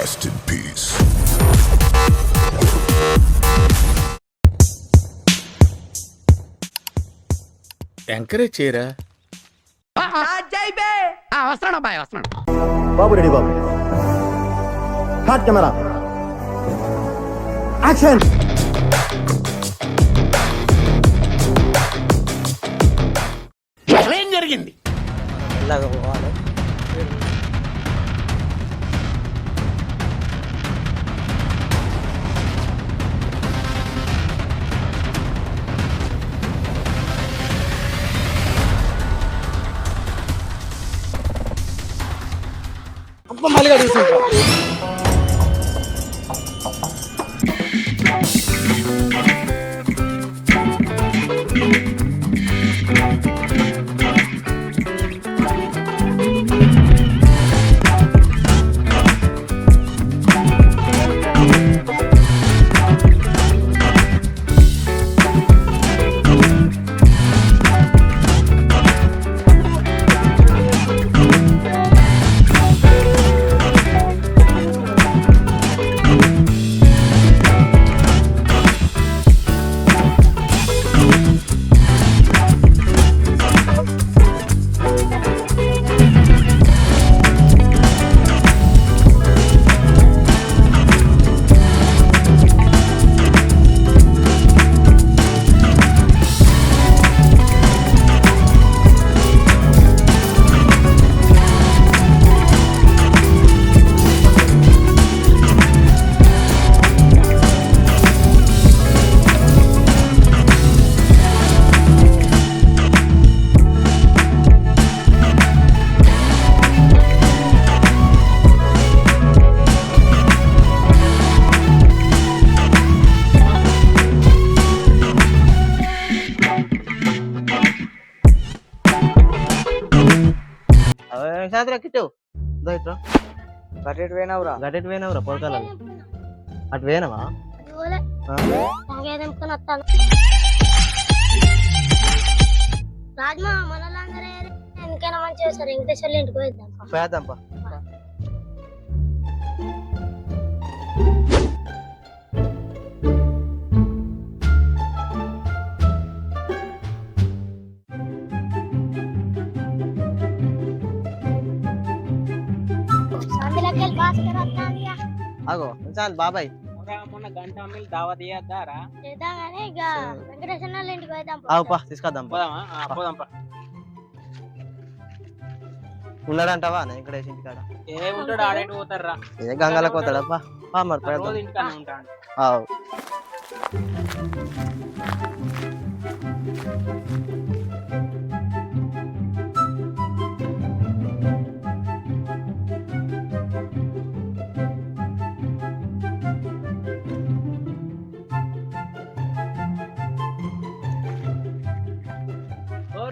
Rest in peace. Encourage చేయరా. వస్తున్నాడు అబ్బాయి వస్తున్నాడు. బాబు రెడీ బాబు. Hot camera action. ఏం జరిగింది? ఇలాగ పోవాలి. మళ్ళీ అడుగుతుంటా. గట్టెట్ పోయినావురా పొరకాల అటు పోయినావా? రాజ్మా మనలందరూ ఎందుకైనా మంచిగా వస్తారు. వెంకటేశ్వర్లు ఇంటికి పోయేద్దాంపా. అగో చాలు బాబాయ్. మొన్న గంట మిల్ దావత్ ఇయ్యద్దారా? వెంకటేశ్వర్ల ఇంటికి పోయిద్దాం. అవుపా తీసుకొద్దాం. పోదాంపా. ఉన్నాడంటావా వెంకటేష్ ఇంటికాడ? ఏముంటాడు, ఆడేటి పోతారా? ఏ గంగాలకు పోతాడప్పా. మరి రోజు ఇంటికానే ఉంటాడు. అవు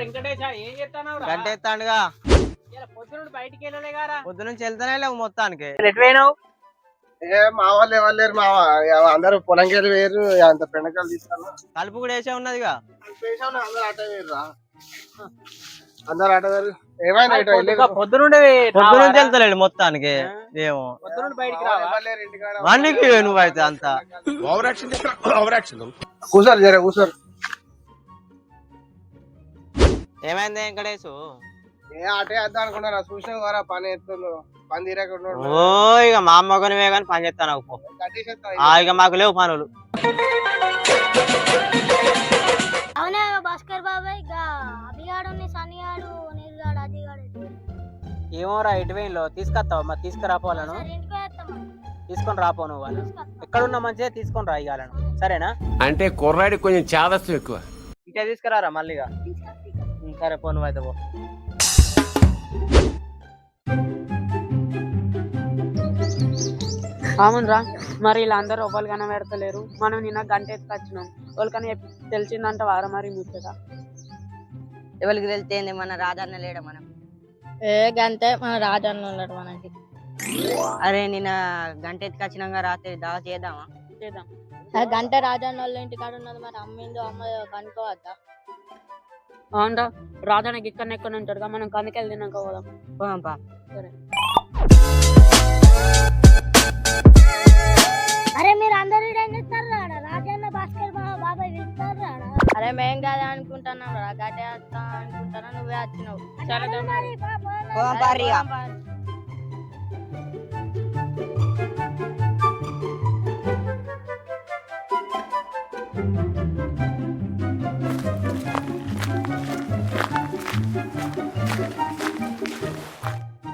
వెంకటేశ ఏం చేస్తాను? గంట ఎత్తాడుగా. పొద్దునుండి బయటికి వెళ్ళలే గారా? పొద్దు నుంచి వెళ్తానే లేవు మొత్తానికి. ఎటు పోయినావు? మా వాళ్ళు ఎవరు లేరు. మా అందరూ పొలంకెళ్ళి వేరు. అంత పెండకాయలు తీసుకున్నా. కలుపు కూడా వేసే ఉన్నదిగా. అందరు ఆట వేరురా. అందరు ఆట వేరు. ఏమైనా పొద్దు నుండి వెళ్తలేడు మొత్తానికి. ఏమో పొద్దునుండి బయటికి రావా? వానికి నువ్వైతే అంతా కూసారు జర కూసారు. ఏమైంది వెంకటేశు? ఏ ఆటే వేద్దాం అనుకుంటా. చూసిన వారా పని ఎత్తుందో పని తీరకుండా. ఓ ఇక మా అమ్మగానివే కానీ పని చేస్తాను. ఇక మాకు లేవు పనులు. అవునా భాస్కర్ బాబాయ్, అభిగాడు సనిగాడు నీరుగాడు అదిగాడు ఏమోరా ఎటు పోయినలో తీసుకొస్తావు? మరి తీసుకురాపోవాలను తీసుకొని రాపో. నువ్వు వాళ్ళు ఎక్కడున్నా మంచిగా తీసుకొని రాయిగాలను. సరేనా? అంటే కుర్రాడికి కొంచెం చాదస్తం ఎక్కువ. ఇటే తీసుకురారా మళ్ళీగా. సరే పో నువ్వైతే పో. అవునరా, మరి ఇలా అందరూ ఒవ్వలు కనబెడతలేరు. మనం నిన్న గంట ఎత్తుకొచ్చినాం. వాళ్ళకని తెలిసిందంట వారం మరి ముచ్చట. ఎవరికి తెలితే మన రాజన్న లేడా? మనం గంటే మన రాజన్న ఉన్నాడు మనకి. అరే నిన్న గంట ఎత్తుకొచ్చినాక రాత్రి దావా చేద్దామా? చేద్దాం. గంట రాజన్న వాళ్ళ ఇంటికాడ ఉన్నది. మరి అమ్మిందో అమ్మ కనుక్కోవద్దా? అవునరా, రాజానికి ఇక్కడ ఎక్కడ ఉంటాడుగా. మనం కనుకెళ్ళి తిన్నాక పోదాం. పోదాంపా. సరే. పోదాం పారి ఇక.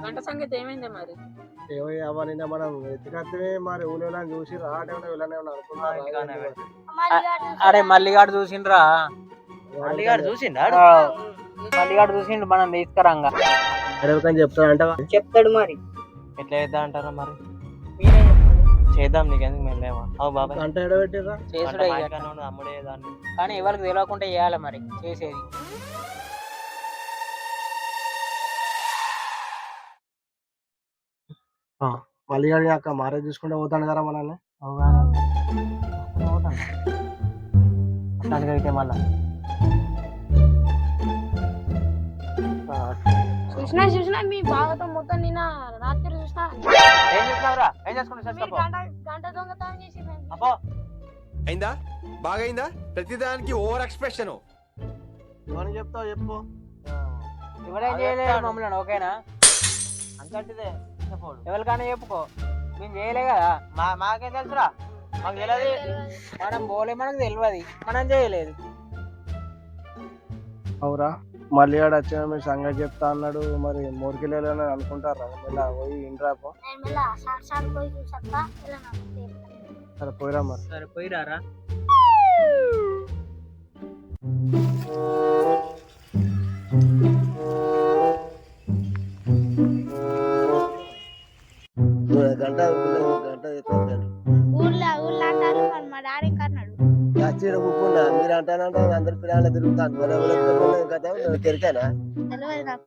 గంట సంగతి ఏమైంది మరి? ఏమో నిన్న మనం ఎత్తుకత్తమే మరి ఊళ్ళో చూసి రావటం వీళ్ళనే అనుకుంటారు. అరే మల్లిగాడు చూసిండ్రా, మల్లిగాడు చూసిండా? మల్లిగాడు చూసిండు మనం తీసుకురాంగా. అడగకని చెప్తాడంట. చెప్తాడు మరి. ఎట్లా చేద్దాం అంటారా మరి? మీరే చెప్పండి. చేద్దాం, నీకెందుకు మెల్లేమా? అవు బాబాయ్ గంట ఎడబెట్టిరా. చేసుడే ఇక. అమ్ముడే దాన్ని. కానీ ఎవరికి తెలియకుండా చేయాలి మరి చేసేది. మళ్ళీ అక్క మారే చూసుకుంటే పోతాడు కదా మనల్ని. అయితే మళ్ళా చూసినా మీ బావతో మొత్తం నిన్న రాత్రి చూసినా ఏం చేస్తున్నావురా? ఏం చేసుకుంటా మీరు గంట దొంగతనం చేసి అబ్బో అయిందా? బాగైందా? ప్రతిదానికి ఓవర్ ఎక్స్ప్రెషన్. ఏమని చెప్తావు చెప్పు. ఎవరేం చేయలేదు మమ్మల్ని, ఓకేనా? అంతటిదే చెప్పోడు. ఎవరికైనా చెప్పుకో, మేము చేయలే కదా. మాకేం తెలుసురా? మాకు తెలియదు. మనం పోలే, మనకు తెలియదు, మనం చేయలేదు. అవురా మళ్ళీ ఆడ వచ్చిన మీరు సంగతి చెప్తా అన్నాడు. మరి మూర్ఖిలేని అనుకుంటారా? ఇలా పోయి ఇంట్రాపో. సరే పోయిరా మరి. సరే పోయిరారా. గంట ఊళ్ళో అంటారు మరి మా డాడీ ఇంకా అన్నాడు చీడ కూకుండా మీరు అంటానంటే అందరి పిల్లలు తిరుగుతాను. కదా తెరికానా? తెలియదు నాకు.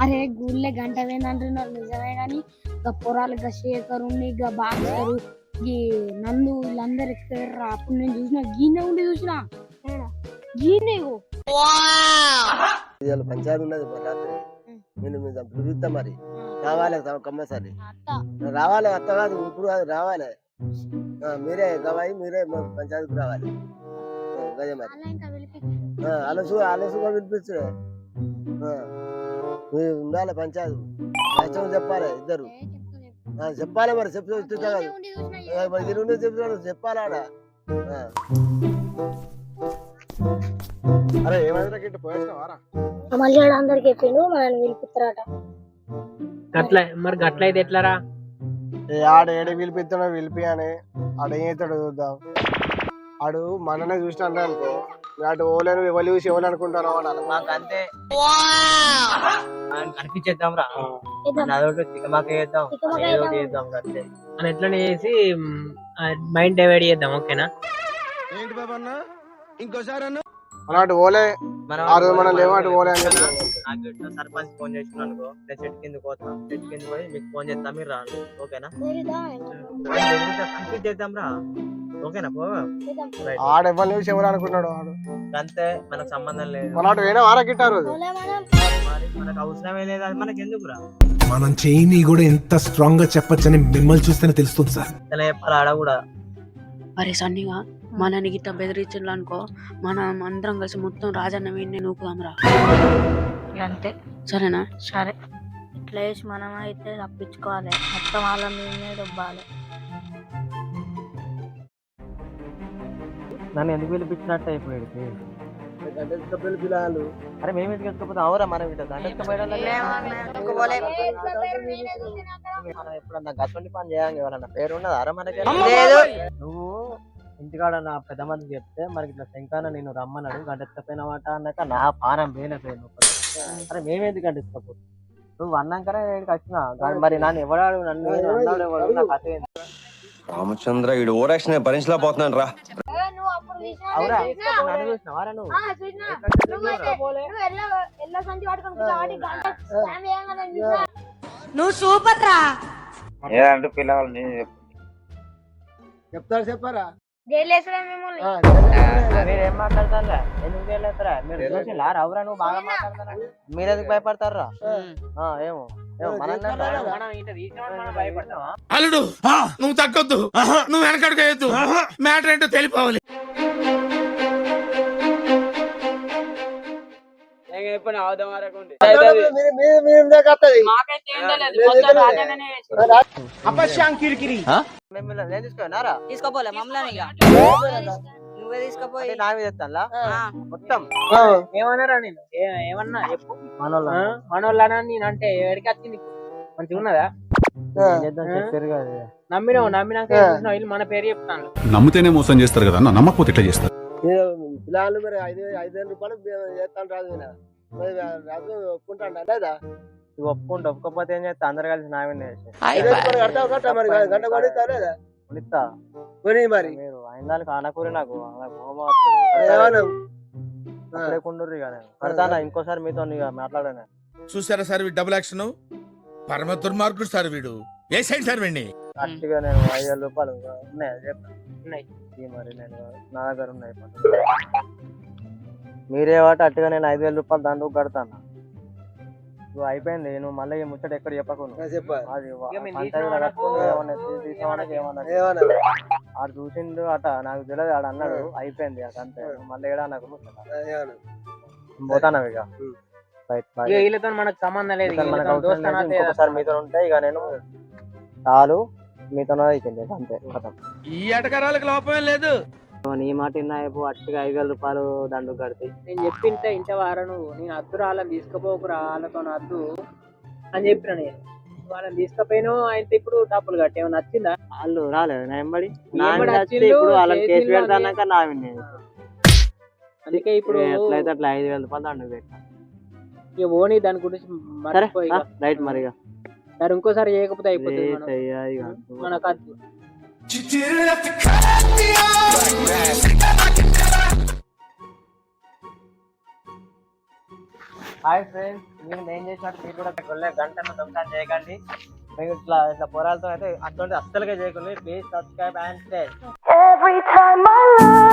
అరే గూళ్ళే గంట వేందంటున్నారు నిజమే గాని ఇక పొరాలు ఇక శేఖర్ ఉండి ఇక బాక్సరు ఈ నందు వీళ్ళందరు ఎక్కడ అప్పుడు నేను చూసిన గీనే ఉండి చూసిన గీనే ఇవాళ పంచాయతీ ఉన్నది మరి రాత్రి. నేను పిలుస్తా మరి. రావాలి కమ్మసారి రావాలి. అత్త కాదు ఇప్పుడు కాదు రావాలి. మీరే గవాయి మీరే పంచాయతీకి రావాలి. గదే మరి అలసుగా వినిపించే మీరు ఉండాలి. పంచాయతీ మంచిగా చెప్పాలి ఇద్దరు. చెప్పాలి మరి చెప్తా కాదు మరి చెప్తాడు చెప్పాలి ఆడ. అరే ఏమైనా పోయేసినావారా? మళ్ళీ అందరికి చెప్పిండు మనల్ని పిలిపిస్తారట. గట్ల మరి గట్ల అయితే ఎట్లారా? ఆడ ఏడ పిలిపిస్తాడో పిలిపి అని ఆడ ఏం అవుతాడో చూద్దాం. ఆడు మననే చూసినా అనుకో అటు ఓలేను ఎవరు చూసి ఎవరు అనుకుంటారో అనాలి. మాకు అంతే కనిపించేద్దాం రా. అదొకటి చిక్కమాకే చేద్దాం, అదొకటి చేద్దాం అంతే. మనం ఎట్లనే చేసి మైండ్ డైవర్ట్ చేద్దాం, ఓకేనా? ఏంటి బాబా అన్న ఇంకోసారి అన్న అటు ఓలే ఆ రోజు మనం లేవు అటు ఓలే అని చెప్పి నాకు సర్పంచ్ ఫోన్ చేసిన అనుకో, చెట్టు కింద పోతాం. చెట్టు కింద పోయి మీకు ఫోన్ చేస్తాం, మీరు రాను, ఓకేనా? కన్ఫ్యూజ్ చేద్దాం రా, ఓకేనా? పో ఆడ ఎవరు చూసి ఎవరు అనుకున్నాడు ఆడు. అంతే, మనకు సంబంధం లేదు. మన అటు వేరే వారా గిట్టారు మరి మనకు అవసరమే లేదు, అది మనకి ఎందుకు రా? మనం చేయని కూడా ఎంత స్ట్రాంగ్ గా చెప్పొచ్చని మిమ్మల్ని చూస్తేనే తెలుస్తుంది సార్. ఇలా చెప్పాలి ఆడ కూడా. మరి సన్నిగా మనని గిట్ట బెదిరించట్లు అనుకో, మనం అందరం కలిసి మొత్తం రాజన్న వీడిని నూకుదాంరా. అంతే సరేనా? సరే. ఇట్లా వేసి మనం అయితే తప్పించుకోవాలి, మొత్తం వాళ్ళ మీదనే దొబ్బాలి. నన్ను ఎందుకు పిలిపించినట్టు అయిపోయాడు. పిల్లలు అరే మేము ఎందుకు ఎత్తుకపోతాం? అవరా మనం ఇట్లా మనం ఎప్పుడన్నా గటువంటి పని చేయాలి. ఎవరన్నా పేరు ఉన్నదా అరా మనకి? నువ్వు ఇంటికాడ నా పెద్ద మందికి చెప్తే మరి ఇట్లా శంకాన నేను రమ్మన్నాడు, గంటెత్తపోయినమాట అన్నాక నా పానం వేయలేదు. అరే మేమెందుకు గంటెత్తకపోతే నువ్వు అన్నాకనే ఇక్కడికి వచ్చినా. మరి నన్ను ఎవడాడు, నన్ను ఎవడు, నాకు అదే రామచంద్ర ఈ ఓరాక్షన్ భరించలేకపోతున్నాను రా. అవురా నన్ను చూసినావారా? నువ్వు సూపర్ రా. ఏదంటే పిల్లవాళ్ళు చెప్తారు చెప్పారా? మీరేం మాట్లాడతారా? ఎందుకు చేయలేస్తారా? మీరు చూసిలా రావురా? నువ్వు బాగా మాట్లాడతారా? మీరు ఎందుకు భయపడతారా? ఏమో అల్లుడు నువ్వు తగ్గొద్దు, నువ్వు వెనకడుగు వేయొద్దు. మ్యాటర్ ఏంటో తెలిపోవాలి. ఎప్పుడు అవధం వరకుండి మీరు కత్తది మాకైతే ఏం తెలియదు లేదు, మొత్తం లేదు. రాజన్ననే చేసిండు. నేను తీసుకోనారా తీసుకోపోలే మమ్మల్ని ఇక నువ్వే తీసుకుపోయి నా మీద ఎత్తాలా ఆ. మొత్తం ఏమన్నారా నేను ఏమన్నా చెప్పు మనోళ్ళ మనోళ్ళనా నేనంటే ఏడికి వచ్చింది మంచిగా ఉన్నదా చెప్పారు కదా నమ్మినాక ఏం చేసినావు? వీళ్ళు మన పేరు చెప్తాను నమ్మితేనే మోసం చేస్తారు కదా అన్న నమ్మకపోతే ఎట్లా చేస్తారు పిల్లలు మరి 5,000 రూపాయలు చేస్తాను రాదు ఈయన. మరి రాజు ఒప్పుకుంటాడా లేదా ఇవి ఒప్పుకుంటా ఒప్పుకోకపోతే ఏం చేస్తా అందరు కలిసి నా మీద 5,000 రూపాయలు కడతావు కట్ట మరి గంట కొనిస్తా లేదా కొనిస్తా కొని మరి మీరు అయిన దానికి ఆనకూరి నాకు హోమం వస్తుంది. ఏమన్నా అక్కడే కుండూరు ఇక నేను కడతానా ఇంకోసారి మీతో ఇక మాట్లాడాను చూసారా సార్ వీడు డబుల్ యాక్షన్ పరమ దుర్మార్గుడు సార్ వీడు ఏ సైడ్ సార్ వీడిని అట్టుగా నేను 5,000 రూపాయలు ఉన్నాయి అది చెప్పండి ఉన్నాయి. ఇవి మరి నేను నా దగ్గర ఉన్నాయి మీరే వాటి అట్టుగా నేను 5,000 రూపాయలు దండుకు కడతాను నువ్వు అయిపోయింది నువ్వు మళ్ళీ ఈ ముచ్చట ఎక్కడ చెప్పకు నువ్వు. చెప్పా అది ఇక మేము పంచాయతీ తీసిన కట్టుకుని వాళ్ళకు ఏమన్నా తీసుకోవడానికి ఏమన్నా ఏమన్నా ఆడు చూసిండు అట నాకు తెలియదు ఆడు అన్నాడు అయిపోయింది అట అంతే నువ్వు మళ్ళీ ఏడా నాకు ముచ్చట ఏమన్నా పోతాను ఇక రైట్ బాయ్. ఇక వీళ్ళతో మనకు సంబంధం లేదు ఇక మనకు వీళ్ళతో అవసరం దోస్తానా లేదు. ఇంకొకసారి మీతో ఉంటే ఇక నేను చాలు మీతోనే అయిపోయింది ఇక అంతే కథం. ఈ ఎటకరాలకు లోపమే లేదు. నీ మాట విన్నా అయిపో అట్టుగా 5,000 రూపాయలు దండుకు కడితే నేను చెప్పింటే ఇంత వారా నువ్వు నేను అద్దు వాళ్ళని తీసుకుపోకురా వాళ్ళతో అద్దు అని చెప్పిన నేను వాళ్ళని తీసుకుపోయినా ఆయన ఇప్పుడు డబ్బులు కట్టి ఏమన్నా నచ్చిందా? వాళ్ళు రాలేదు నా ఎంబడి నీ నా ఎంబడి ఎంబడి వచ్చి వచ్చిండు, ఇప్పుడు వాళ్ళని కేసు చేసిండు పెడతాక నా విన్నాను అందుకే ఇప్పుడు ఎట్లయితే అట్లా 5,000 రూపాయలు దండుకు పెట్టా ఇక ఓని దాని గురించి సరే మర్చిపోయి రైట్ మరి ఇక దాని ఇంకోసారి చేయకపోతే అయిపోతుంది రేట్ మనం. అయ్యా ఇక మనకు అద్దు హాయ్ ఫ్రెండ్స్ మీరు నేను చేసినట్టు మీరు కూడా గంటను దొంగతనం చేయకండి మీరు ఇట్లా ఇట్లా పొరాలతో అయితే అటువంటి అస్సలుగా చేయకండి please subscribe and share Every time I look